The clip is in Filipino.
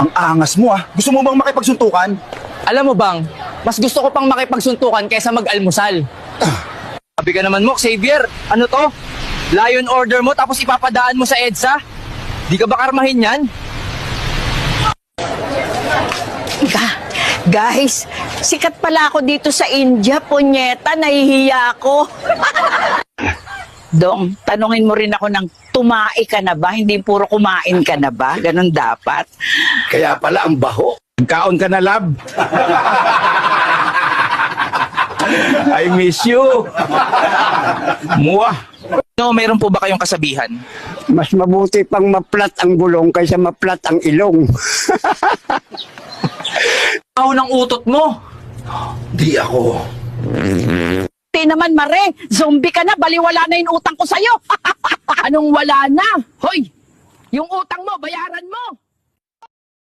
Ang angas mo ah. Gusto mo bang makipagsuntukan? Alam mo bang, mas gusto ko pang makipagsuntukan kaysa mag-almusal. Sabi ka naman mo, Xavier, ano to? Lion order mo tapos ipapadaan mo sa EDSA? Di ka ba karmahin yan? Guys, sikat pala ako dito sa India, punyeta, nahihiya ako. Dong, tanungin mo rin ako ng tumae ka na ba? Hindi puro kumain ka na ba? Ganon dapat. Kaya pala ang baho. Kaon ka na, lab. I miss you. Muah. No, meron po ba kayong kasabihan? Mas mabuti pang maplat ang gulong kaysa maplat ang ilong. Aw ng utot mo! Di ako. Di naman, Mare, zombie ka na, baliwala na yung utang ko sa'yo. Anong wala na? Hoy, yung utang mo, bayaran mo.